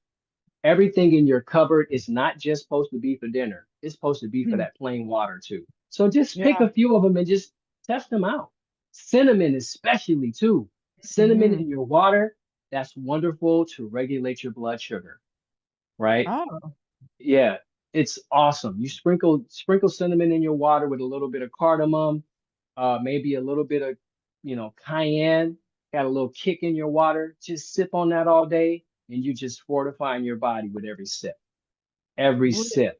Everything in your cupboard is not just supposed to be for dinner. It's supposed to be for that plain water too. So just pick yeah. a few of them and just test them out. Cinnamon, especially too. Cinnamon Hmm. in your water, that's wonderful to regulate your blood sugar, right? Oh, Yeah, it's awesome. You sprinkle cinnamon in your water with a little bit of cardamom, maybe a little bit of, cayenne. Got a little kick in your water. Just sip on that all day, and you just fortifying your body with every sip. Every would, sip.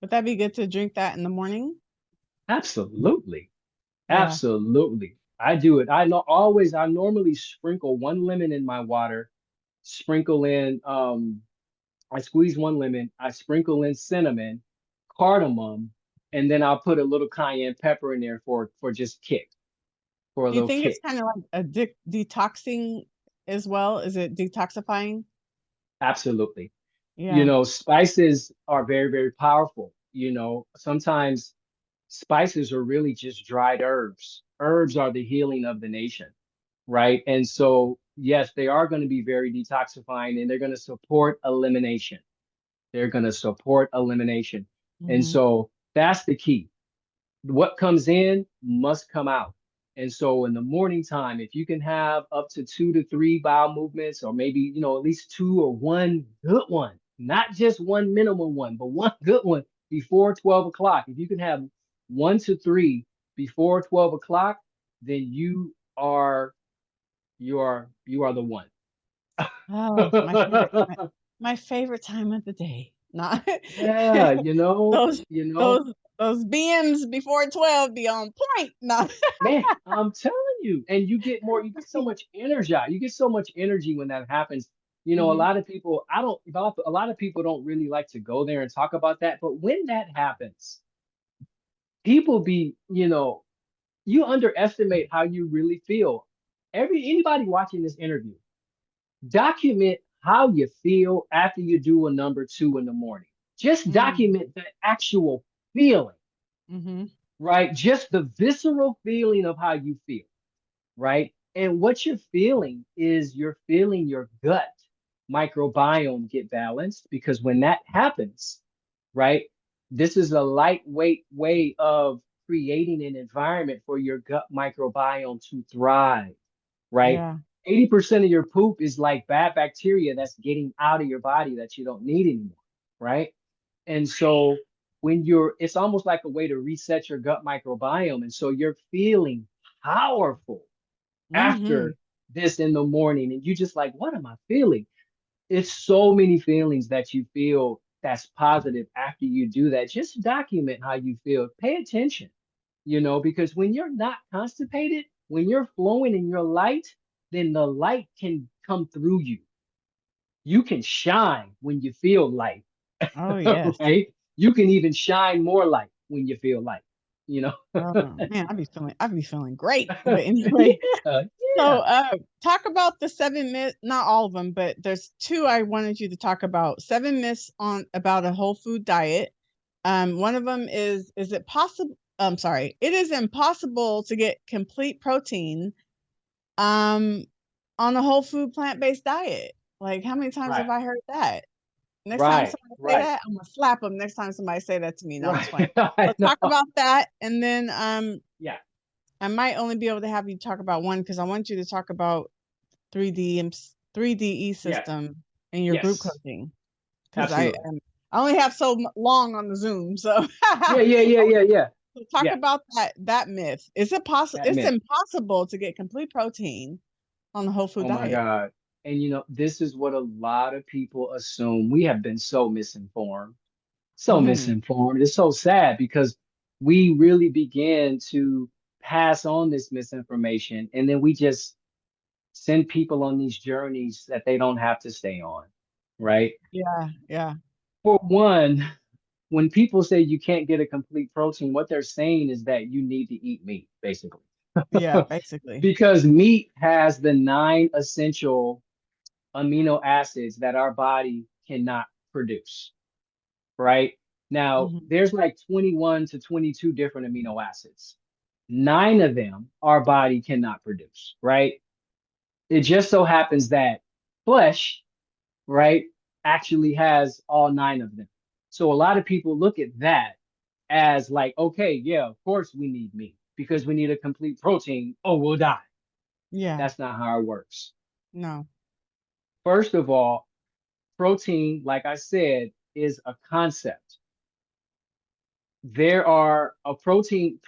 would that be good to drink that in the morning? Absolutely. Yeah. Absolutely. I do it. I normally sprinkle one lemon in my water, sprinkle in I squeeze one lemon, I sprinkle in cinnamon, cardamom, and then I'll put a little cayenne pepper in there for just kick, for a Do you little think it's kick. kind of like a detoxing as well? Is it detoxifying? Absolutely. Yeah. Spices are very, very powerful. Sometimes spices are really just dried herbs. Herbs are the healing of the nation, right? And so, yes, they are going to be very detoxifying and they're going to support elimination. They're going to support elimination. And Hmm. so that's the key. What comes in must come out. And so in the morning time, if you can have up to 2 to 3 bowel movements, or maybe, at least two or one good one, not just one minimum one, but one good one before 12 o'clock. If you can have 1 to 3 before 12 o'clock, then you are the one. Oh, my favorite time of the day. Not Yeah, those you know, those BMs before 12 be on point. Not Man, I'm telling you, and you get so much energy. You get so much energy when that happens. A hmm. lot of people, I don't, a lot of people don't really like to go there and talk about that. But when that happens, people you underestimate how you really feel. Anybody watching this interview, document how you feel after you do a number two in the morning. Just Mm, document the actual feeling, hmm. right? Just the visceral feeling of how you feel, right? And what you're feeling is you're feeling your gut microbiome get balanced, because when that happens, right, this is a lightweight way of creating an environment for your gut microbiome to thrive, right? Yeah. 80% of your poop is like bad bacteria that's getting out of your body that you don't need anymore, right? And so it's almost like a way to reset your gut microbiome. And so you're feeling powerful Hmm. after this in the morning, and you just like, what am I feeling? It's so many feelings that you feel that's positive after you do that. Just document how you feel. Pay attention, because when you're not constipated, when you're flowing in your light, then the light can come through you. You can shine when you feel light. Oh yes. Right? You can even shine more light when you feel light, you know? Oh man, I'd be feeling great. But anyway, Yeah, so yeah. talk about the 7 myths, not all of them, but there's two I wanted you to talk about. 7 myths on about a whole food diet. One of them is it possible? I'm sorry, it is impossible to get complete protein on a whole food plant-based diet. Like, how many times Right. have I heard that? Next time Right. somebody say Right. that, I'm gonna slap them next time somebody say that to me. No, I'm just playing. Right. I Let's know. talk about that, and then Yeah. I might only be able to have you talk about one because I want you to talk about 3DE Yes. system in your group Yes. coaching because Absolutely. I only have so long on the Zoom, so Yeah. Yeah. Yeah. Yeah. Yeah. so talk Yeah. about that myth. Is it possible? That It's myth. impossible to get complete protein on the whole food Oh my diet. God. And this is what a lot of people assume. We have been so misinformed. So Hmm. misinformed. It's so sad because we really began to pass on this misinformation and then we just send people on these journeys that they don't have to stay on, right? Yeah, yeah, For one, when people say you can't get a complete protein, what they're saying is that you need to eat meat, basically. yeah. Basically. Because meat has the 9 essential amino acids that our body cannot produce, right? Now, Hmm. there's like 21 to 22 different amino acids. 9 of them our body cannot produce, right? It just so happens that flesh, right, actually has all 9 of them. So a lot of people look at that as like, okay, yeah, of course we need meat because we need a complete protein. Oh, we'll die. Yeah. That's not how it works. No. First of all, protein, like I said, is a concept. There are a protein,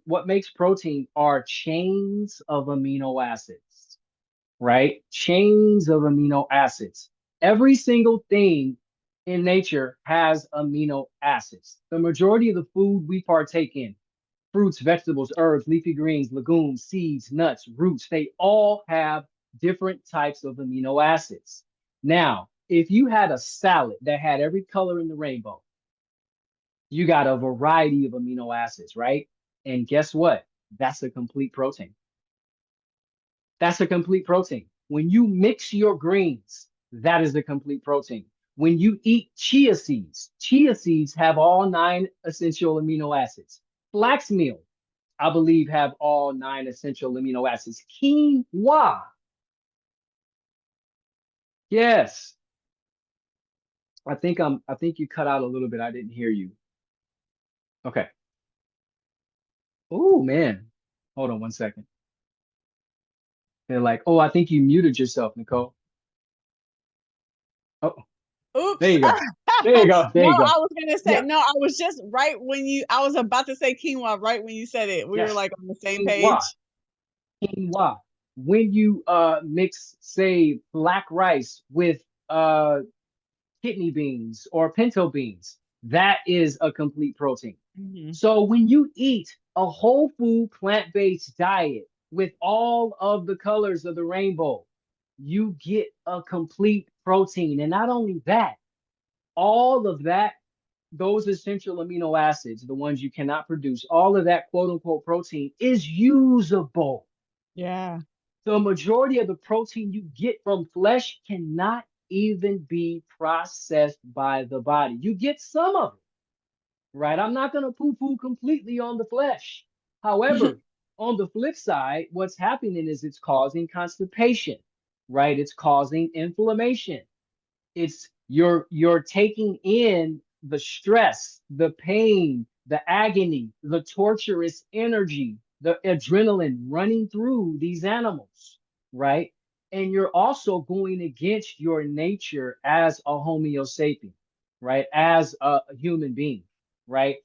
what makes protein are chains of amino acids, right? Chains of amino acids. Every single thing in nature has amino acids. The majority of the food we partake in, fruits, vegetables, herbs, leafy greens, legumes, seeds, nuts, roots, they all have different types of amino acids. Now, if you had a salad that had every color in the rainbow, you got a variety of amino acids, right? And guess what? That's a complete protein. That's a complete protein. When you mix your greens, that is a complete protein. When you eat chia seeds have all 9 essential amino acids. Flax meal, I believe, have all 9 essential amino acids. Quinoa, yes. I think you cut out a little bit. I didn't hear you. Okay. Oh man. Hold on 1 second. They're like, oh, I think you muted yourself, Nicole. Oh, there Oops. you go. There you go. There No, you go. I was gonna say Yeah. no. I was just right when I was about to say quinoa right when you said it. We were Yes. like on the same Quinoa. page. Quinoa. When you mix, say, black rice with kidney beans or pinto beans, that is a complete protein. Hmm. So when you eat a whole food plant-based diet with all of the colors of the rainbow, you get a complete protein. And not only that, all of that, those essential amino acids, the ones you cannot produce, all of that quote unquote protein is usable. Yeah. The majority of the protein you get from flesh cannot even be processed by the body. You get some of it, right? I'm not going to poo poo completely on the flesh. However, on the flip side, what's happening is it's causing constipation, right? It's causing inflammation. It's you're taking in the stress, the pain, the agony, the torturous energy, the adrenaline running through these animals, right? And you're also going against your nature as a homo sapien, right? As a human being, right?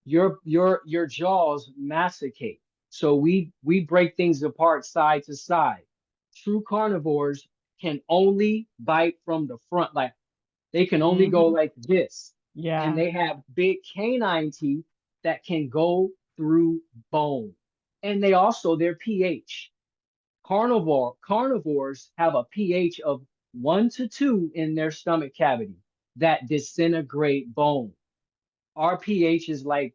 Your jaws massacre. So we break things apart side to side. True carnivores can only bite from the front, like they can only go Hmm. like this. And Yeah. they have big canine teeth that can go through bone. And they also, their pH. Carnivores have a pH of 1 to 2 in their stomach cavity that disintegrate bone. Our pH is like,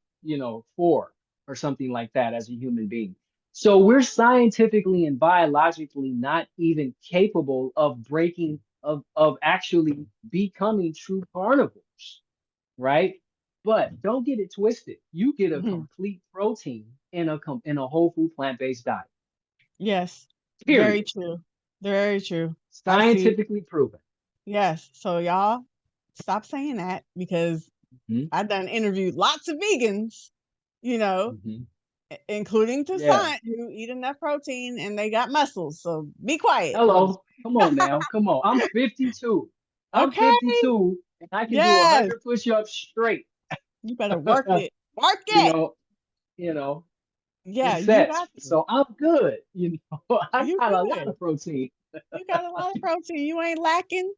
4 or something like that as a human being. So we're scientifically and biologically not even capable of breaking of actually becoming true carnivores, right? But don't get it twisted. You get a Hmm. complete protein in a whole food plant-based diet. Yes. Very Period. true. Very true. I see. Scientifically proven. Yes. So y'all stop saying that because Hmm. I've done interviewed lots of vegans, you know, Hmm. including Yeah. Toussaint, who eat enough protein and they got muscles. So be quiet, folks. Hello. Come on now. Come on. I'm 52. I'm Okay. 52 and I can do Yes. 100 push-ups straight. You better work it. Work you it. know, you know, in Yeah, you sets. got to. So I'm good. I You got a lot good. of protein. You got a lot of protein. You ain't lacking.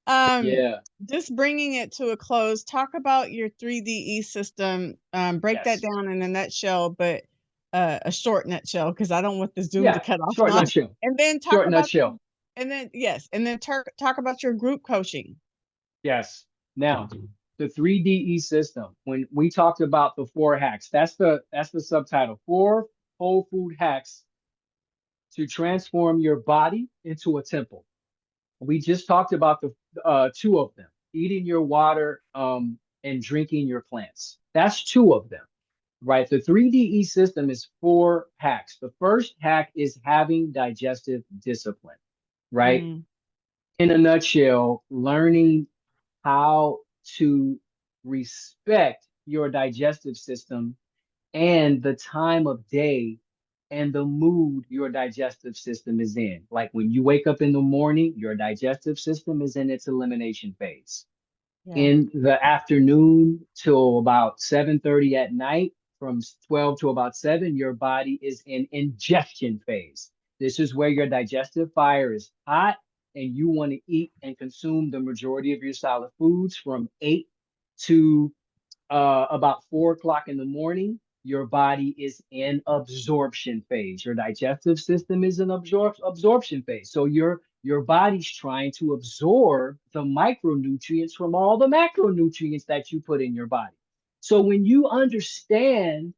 Um, Yeah. just bringing it to a close, talk about your 3DE system. Break that Yes. down in a nutshell, but a short nutshell, because I don't want this Zoom to Yeah. cut off Short now. nutshell. And then talk Short about your, nutshell. and then yes, and then talk about your group coaching. Yes. Now, the 3DE system, when we talked about the four hacks, that's the subtitle. Four whole food hacks to transform your body into a temple. We just talked about the two of them, eating your water and drinking your plants. That's two of them, right? The 3DE system is four hacks. The first hack is having digestive discipline, right? Mm, In a nutshell, learning how to respect your digestive system and the time of day and the mood your digestive system is in. Like when you wake up in the morning, your digestive system is in its elimination phase. yeah. In the afternoon till about 7:30 at night, from 12 to about 7, your body is in ingestion phase. This is where your digestive fire is hot and you want to eat and consume the majority of your solid foods from 8 to about 4 o'clock in the morning. Your body is in absorption phase. Your digestive system is in absorption phase. So your body's trying to absorb the micronutrients from all the macronutrients that you put in your body. So when you understand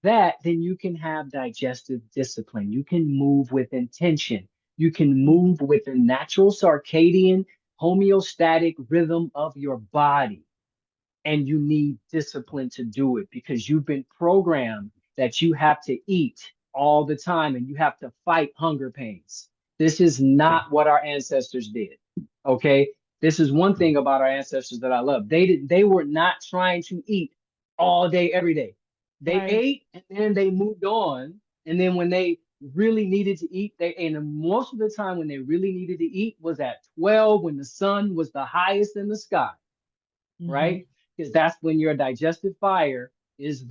that, then you can have digestive discipline. You can move with intention. You can Mhm. move with the natural circadian homeostatic rhythm of your body, and you need discipline to do it because you've been programmed that you have to eat all the time and you have to fight hunger pains. This is not what our ancestors did. Okay? This is one thing about our ancestors that I love. They were not trying to eat all day every day. They Right. ate and then they moved on, and then when they really needed to eat, they and most of the time when they really needed to eat was at 12 when the sun was the highest in the sky, Hmm. right? Because that's when your digestive fire is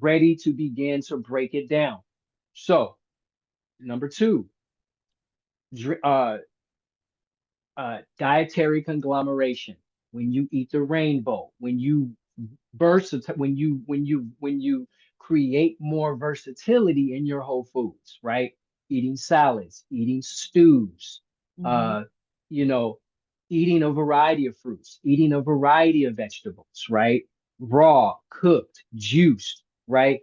ready to begin to break it down. So number two, uh, dietary conglomeration. When you eat the rainbow, when you when you create more versatility in your whole foods, right? Eating salads, eating stews, Hmm. uh, you know, eating a variety of fruits, eating a variety of vegetables, right? Raw, cooked, juiced, right?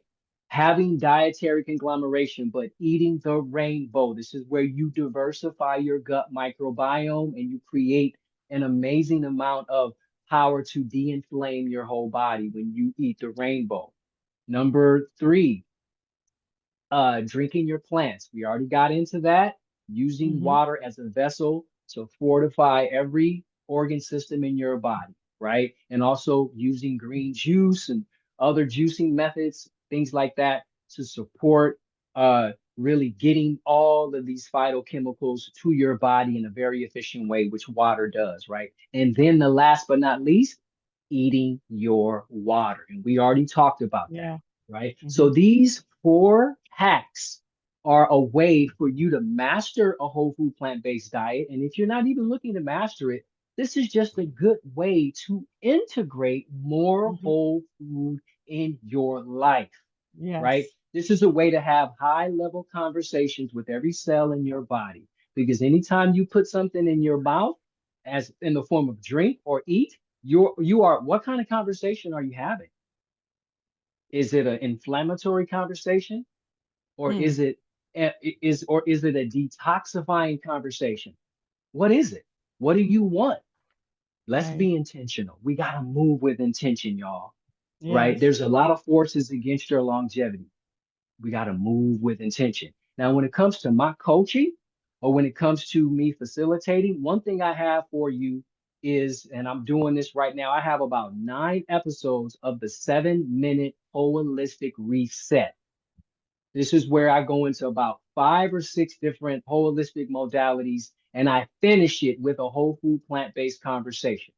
Having dietary conglomeration, but eating the rainbow. This is where you diversify your gut microbiome and you create an amazing amount of power to de-inflame your whole body when you eat the rainbow. Number three, drinking your plants. We already got into that. Using Hmm. water as a vessel to fortify every organ system in your body, right? And also using green juice and other juicing methods, things like that, to support really getting all of these phytochemicals to your body in a very efficient way, which water does, right? And then the last but not least, eating your water. And we already talked about that, Yeah. right? Hmm. So these four hacks are a way for you to master a whole food plant-based diet. And if you're not even looking to master it, this is just a good way to integrate more Hmm. whole food in your life, right? Yes. This is a way to have high level conversations with every cell in your body. Because anytime you put something in your mouth, as in the form of drink or eat, you are what kind of conversation are you having? Is it an inflammatory conversation, or Mm. is it a detoxifying conversation? What is it? What do you want? Let's Right. be intentional. We got to move with intention, y'all. Right? Yes. There's a lot of forces against your longevity. We got to move with intention. Now, when it comes to my coaching or when it comes to me facilitating, one thing I have for you is, and I'm doing this right now, I have about 9 episodes of the 7-minute holistic reset. This is where I go into about 5 or 6 different holistic modalities and I finish it with a whole food plant-based conversation.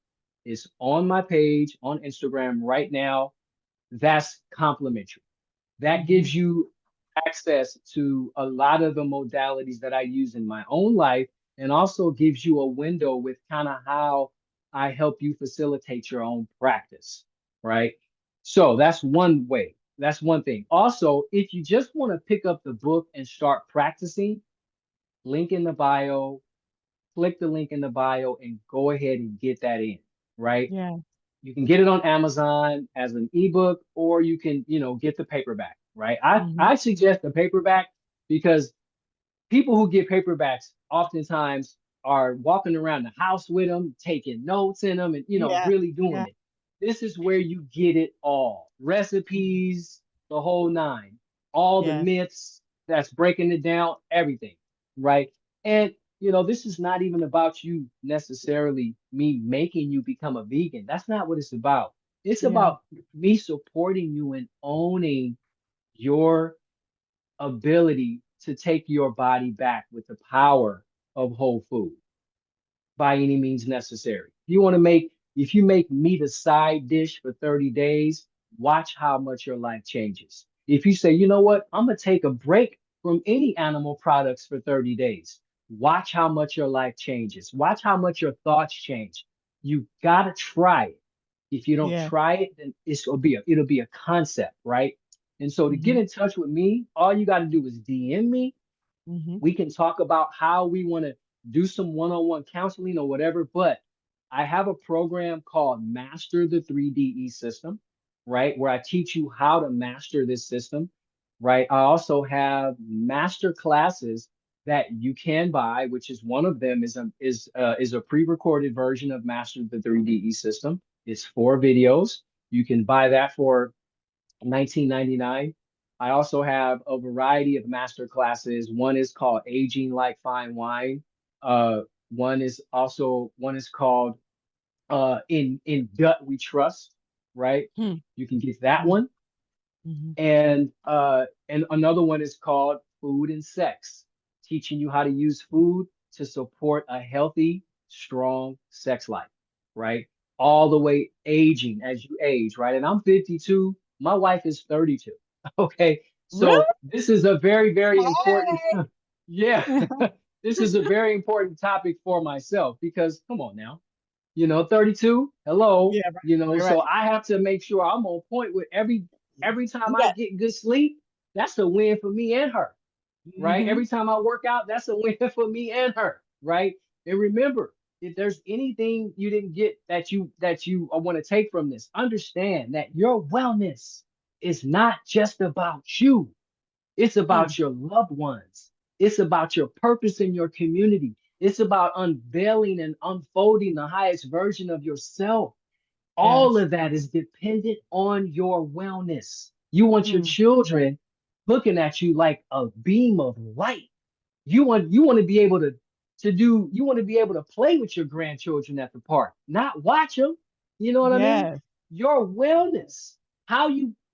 It's on my page on Instagram right now. That's complimentary. That Hmm. gives you access to a lot of the modalities that I use in my own life and also gives you a window with kind of how I help you facilitate your own practice, right? So that's one way. That's one thing. Also, if you just want to pick up the book and start practicing, link in the bio, click the link in the bio and go ahead and get that in, right? Yeah. You can get it on Amazon as an ebook, or you can, get the paperback, right? Hmm. I suggest the paperback because people who get paperbacks oftentimes are walking around the house with them, taking notes in them, and Yeah. really doing Yeah. it. This is where you get it all: recipes, the whole nine, all the Yes. myths that's breaking it down, everything, right? And this is not even about you necessarily me making you become a vegan. That's not what it's about. It's Yeah. about me supporting you and owning your ability to take your body back with the power of whole food by any means necessary. If you make meat a side dish for 30 days, watch how much your life changes. If you say, you know what, I'm gonna take a break from any animal products for 30 days, watch how much your life changes. Watch how much your thoughts change. You gotta try it. If you don't Yeah. try it, then it'll be a concept, right? And so to get Hmm. in touch with me, all you got to do is DM me. Hmm. We can talk about how we want to do some one-on-one counseling or whatever. But I have a program called Master the 3DE System, right? Where I teach you how to master this system, right? I also have master classes that you can buy, which is one of them is a pre-recorded version of Master the 3DE System. It's 4 videos. You can buy that for 1999. I also have a variety of master classes. One is called Aging Like Fine Wine. Uh, one is called In Gut We Trust, right? Hmm. You can get that Hmm. one. Hmm. And another one is called Food and Sex, teaching you how to use food to support a healthy, strong sex life, right? All the way aging as you age, right? And I'm 52, my wife is 32. Okay. Really? So this is a very, very important, Hey. yeah, this is a very important topic for myself because come on now, 32, hello, Yeah. Right. Right. so Right. I have to make sure I'm on point with every time I Yeah. get good sleep, that's a win for me and her, right? Hmm. Every time I work out, that's a win for me and her, right? And remember, if there's anything you didn't get that you want to take from this, understand that your wellness is not just about you. It's Hmm. about your loved ones. It's about your purpose in your community. It's about unveiling and unfolding the highest version of yourself. All Yes. of that is dependent on your wellness. You want your Hmm. children looking at you like a beam of light. You want to be able you want to be able to play with your grandchildren at the park, not watch them. You know what I mean? Yes. Your wellness, how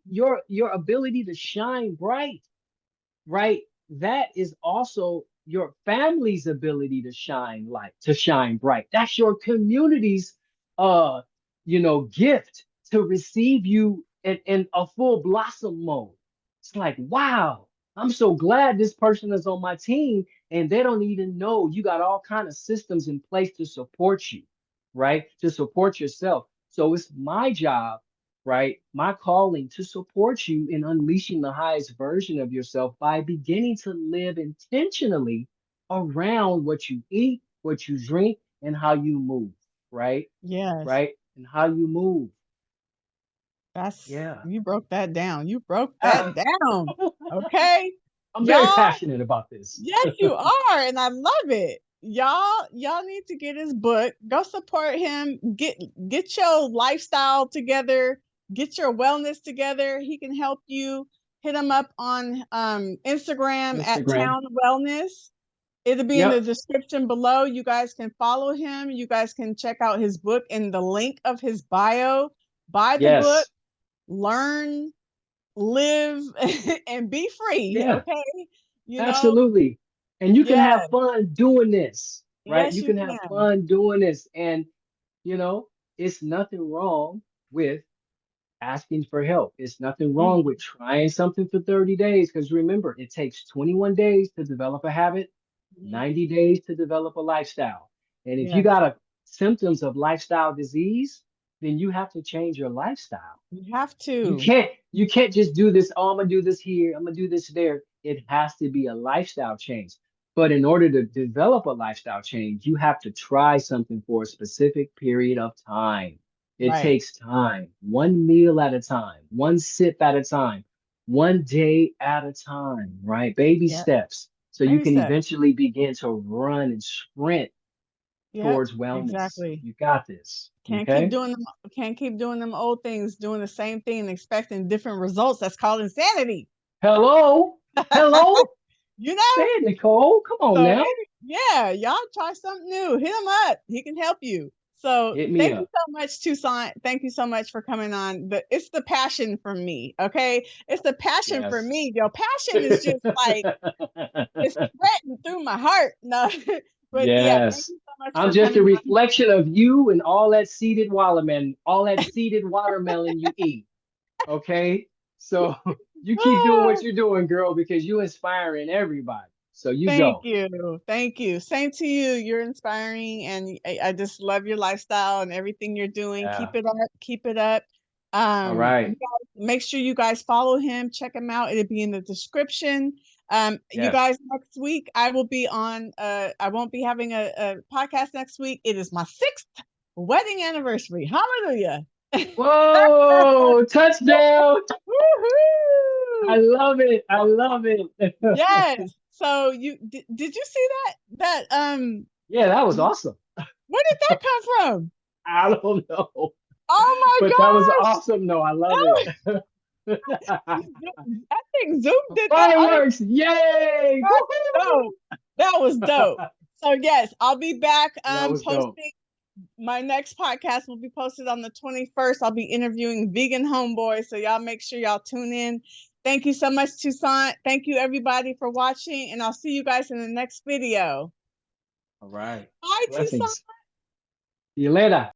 your ability to shine bright, right? That is also your family's ability to shine light, to shine bright. That's your community's gift to receive you in a full blossom mode. It's like, wow, I'm so glad this person is on my team and they don't even know you got all kind of systems in place to support you, right? To support yourself. So it's my job, right? My calling to support you in unleashing the highest version of yourself by beginning to live intentionally around what you eat, what you drink, and how you move, right? Yes. Right? And how you move. That's Yeah. you broke that down. You broke that Ah, down. Okay. I'm very Y'all, passionate about this. yes, you are, and I love it. Y'all need to get his book. Go support him. Get your lifestyle together. Get your wellness together. He can help you. hit him up on Instagram at Instagram. Town Wellness. It'll be in the Yep. description below. You guys can follow him. You guys can check out his book in the link of his bio. Buy the book, Yes. learn, live, and be free. Yeah. Okay. You know, Absolutely. And you can yeah, have fun doing this, right? yes, You you can have can. fun doing this. And, you know, it's nothing wrong with asking for help. It's nothing wrong Mhm. with trying something for 30 days. Because remember, it takes 21 days to develop a habit, Mhm. 90 days to develop a lifestyle. And if you Yes, got symptoms of lifestyle disease, then you have to change your lifestyle. you have You to. can't you can't just do this, oh, I'm gonna do this here, I'm gonna do this there. It has to be a lifestyle change. But in order to develop a lifestyle change, you have to try something for a specific period of time. It Right. takes time, one meal at a time, one sip at a time, one day at a time, right? Baby Yep. steps. So you Baby can steps. eventually begin to run and sprint Yep. towards wellness. Exactly. You got this. Can't keep Okay. doing them. Can't keep doing them old things, doing the same thing and expecting different results. That's called insanity. Hello. Hello. You Say know. it, Nicole. Come on So now. yeah, y'all try something new. Hit him up. He can help you. So Hit me thank you up. so much, Toussaint. Thank you so much for coming on. But it's the passion for me. Okay, it's the passion for Yes. me. Your passion is just like it's spreading through my heart. No, but yeah, thank Yes. you so much I'm for just a coming on. reflection of you and all that seeded watermelon you eat. Okay. So you keep doing what you're doing, girl, because you're inspiring everybody. So you Thank go. you. Thank you. Same to you. You're inspiring and I just love your lifestyle and everything you're doing. Yeah. Keep it up. Keep it up. All You right. guys, make sure you guys follow him. Check him out. It'll be in the description. You Yes. guys, next week I will be on I won't be having a podcast next week. It is my 6th wedding anniversary. Hallelujah. Whoa, touchdown. I Woohoo! love it. I love it. Yes. So did you see that Yeah, that was awesome. where did that come from? I don't know. Oh my But that was gosh! awesome. No, I love it. That that thing Zoom did that. I didn't. Fireworks. Yay. That's dope. That was dope. Woohoo. So yes, I'll be back. That was dope. Posting my next podcast will be posted on the 21st. I'll be interviewing vegan homeboys, so y'all make sure y'all tune in. Thank you so much, Toussaint. Thank you everybody for watching, and I'll see you guys in the next video. All right. Bye, Toussaint. Blessings. See you later.